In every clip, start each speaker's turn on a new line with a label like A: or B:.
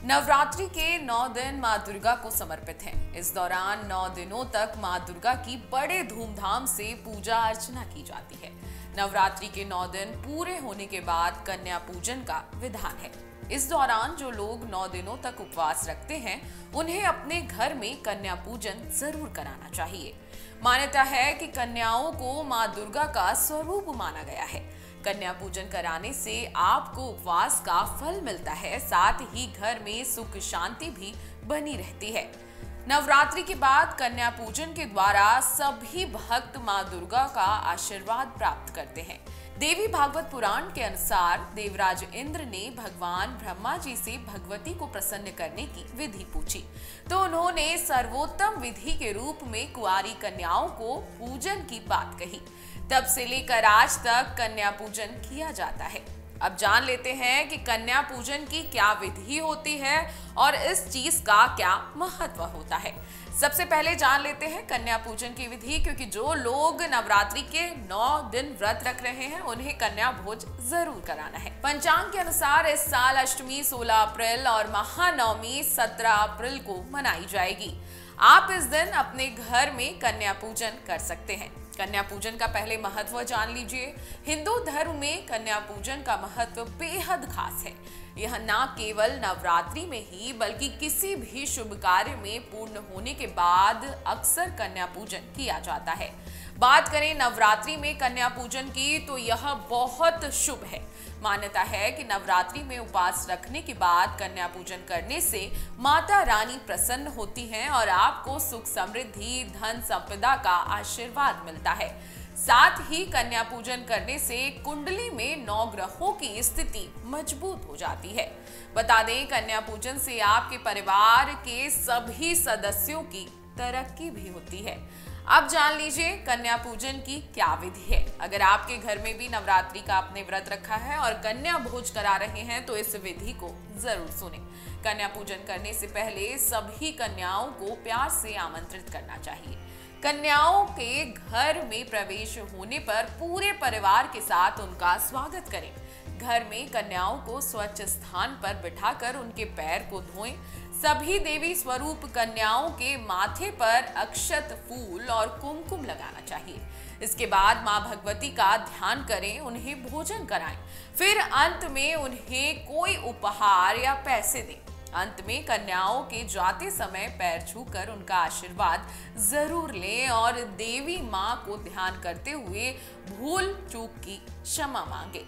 A: नवरात्रि के 9 दिन मां दुर्गा को समर्पित हैं। इस दौरान 9 दिनों तक मां दुर्गा की बड़े धूमधाम से पूजा अर्चना की जाती है। नवरात्रि के 9 दिन पूरे होने के बाद कन्या पूजन का विधान है। इस दौरान जो लोग 9 दिनों तक उपवास रखते हैं, उन्हें अपने घर में कन्या पूजन जरूर कराना चाहिए। मान्यता है कि कन्याओं को मां दुर्गा का स्वरूप माना गया है। कन्या पूजन कराने से आपको उपवास का फल मिलता है, साथ ही घर में सुख शांति भी बनी रहती है। नवरात्रि के बाद कन्या पूजन के द्वारा सभी भक्त मां दुर्गा का आशीर्वाद प्राप्त करते हैं। देवी भागवत पुराण के अनुसार देवराज इंद्र ने भगवान ब्रह्मा जी से भगवती को प्रसन्न करने की विधि पूछी, तो उन्होंने सर्वोत्तम विधि के रूप में कुंवारी कन्याओं को पूजन की बात कही। तब से लेकर आज तक कन्या पूजन किया जाता है। अब जान लेते हैं कि कन्या पूजन की क्या विधि होती है और इस चीज का क्या महत्व होता है। सबसे पहले जान लेते हैं कन्या पूजन की विधि, क्योंकि जो लोग नवरात्रि के 9 दिन व्रत रख रहे हैं, उन्हें कन्या भोज जरूर कराना है। पंचांग के अनुसार इस साल अष्टमी 16 अप्रैल और महानवमी 17 अप्रैल को मनाई जाएगी। आप इस दिन अपने घर में कन्या पूजन कर सकते हैं। कन्या पूजन का पहले महत्व जान लीजिए। हिंदू धर्म में कन्या पूजन का महत्व बेहद खास है। यह न केवल नवरात्रि में ही बल्कि किसी भी शुभ कार्य में पूर्ण होने के बाद अक्सर कन्या पूजन किया जाता है। बात करें नवरात्रि में कन्या पूजन की, तो यह बहुत शुभ है। मान्यता है कि नवरात्रि में उपवास रखने के बाद कन्या पूजन करने से माता रानी प्रसन्न होती हैं और आपको सुख समृद्धि धन संपदा का आशीर्वाद मिलता है। साथ ही कन्या पूजन करने से कुंडली में 9 ग्रहों की स्थिति मजबूत हो जाती है। बता दें, कन्या पूजन से आपके परिवार के सभी सदस्यों की तरक्की भी होती है। अब जान लीजिए कन्या पूजन की क्या विधि है। अगर आपके घर में भी नवरात्रि का आपने व्रत रखा है और कन्या भोज करा रहे हैं, तो इस विधि को जरूर सुने। कन्या पूजन करने से पहले सभी कन्याओं को प्यार से आमंत्रित करना चाहिए। कन्याओं के घर में प्रवेश होने पर पूरे परिवार के साथ उनका स्वागत करें। घर में कन्याओं को स्वच्छ स्थान पर बिठाकर उनके पैर को धोएं। सभी देवी स्वरूप कन्याओं के माथे पर अक्षत, फूल और कुमकुम लगाना चाहिए। इसके बाद मां भगवती का ध्यान करें, उन्हें भोजन कराएं। फिर अंत में उन्हें कोई उपहार या पैसे दें। अंत में कन्याओं के जाते समय पैर छूकर उनका आशीर्वाद जरूर लें और देवी मां को ध्यान करते हुए भूल चूक की क्षमा मांगे।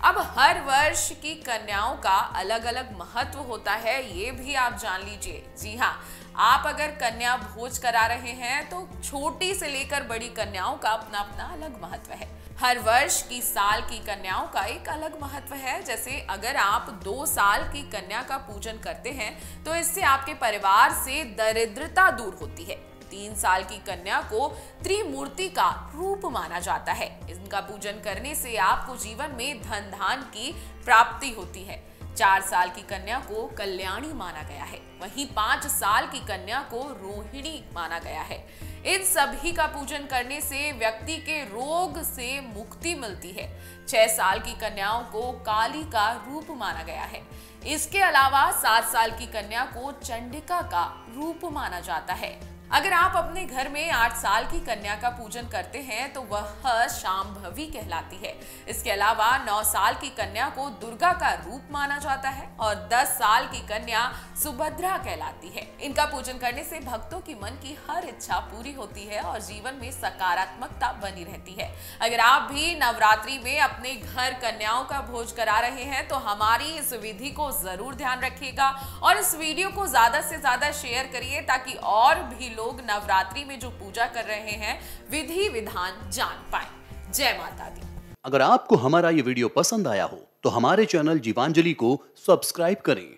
A: अब हर वर्ष की कन्याओं का अलग अलग महत्व होता है, ये भी आप जान लीजिए। जी हाँ, आप अगर कन्या भोज करा रहे हैं, तो छोटी से लेकर बड़ी कन्याओं का अपना अपना अलग महत्व है। हर वर्ष की साल की कन्याओं का एक अलग महत्व है। जैसे अगर आप 2 साल की कन्या का पूजन करते हैं, तो इससे आपके परिवार से दरिद्रता दूर होती है। 3 साल की कन्या को त्रिमूर्ति का रूप माना जाता है। इनका पूजन करने से आपको जीवन में धन धान की प्राप्ति होती है। 4 साल की कन्या को कल्याणी माना गया है। वहीं 5 साल की कन्या को रोहिणी माना गया है। इन सभी का पूजन करने से व्यक्ति के रोग से मुक्ति मिलती है। 6 साल की कन्याओं को काली का रूप माना गया है। इसके अलावा 7 साल की कन्या को चंडिका का रूप माना जाता है। अगर आप अपने घर में 8 साल की कन्या का पूजन करते हैं, तो वह शांभवी कहलाती है। इसके अलावा 9 साल की कन्या को दुर्गा का रूप माना जाता है और 10 साल की कन्या सुभद्रा कहलाती है। इनका पूजन करने से भक्तों की मन की हर इच्छा पूरी होती है और जीवन में सकारात्मकता बनी रहती है। अगर आप भी नवरात्रि में अपने घर कन्याओं का भोज करा रहे हैं, तो हमारी इस विधि को जरूर ध्यान रखिएगा और इस वीडियो को ज्यादा से ज्यादा शेयर करिए, ताकि और भी लोग नवरात्रि में जो पूजा कर रहे हैं, विधि विधान जान पाएं। जय माता दी।
B: अगर आपको हमारा ये वीडियो पसंद आया हो, तो हमारे चैनल जीवांजलि को सब्सक्राइब करें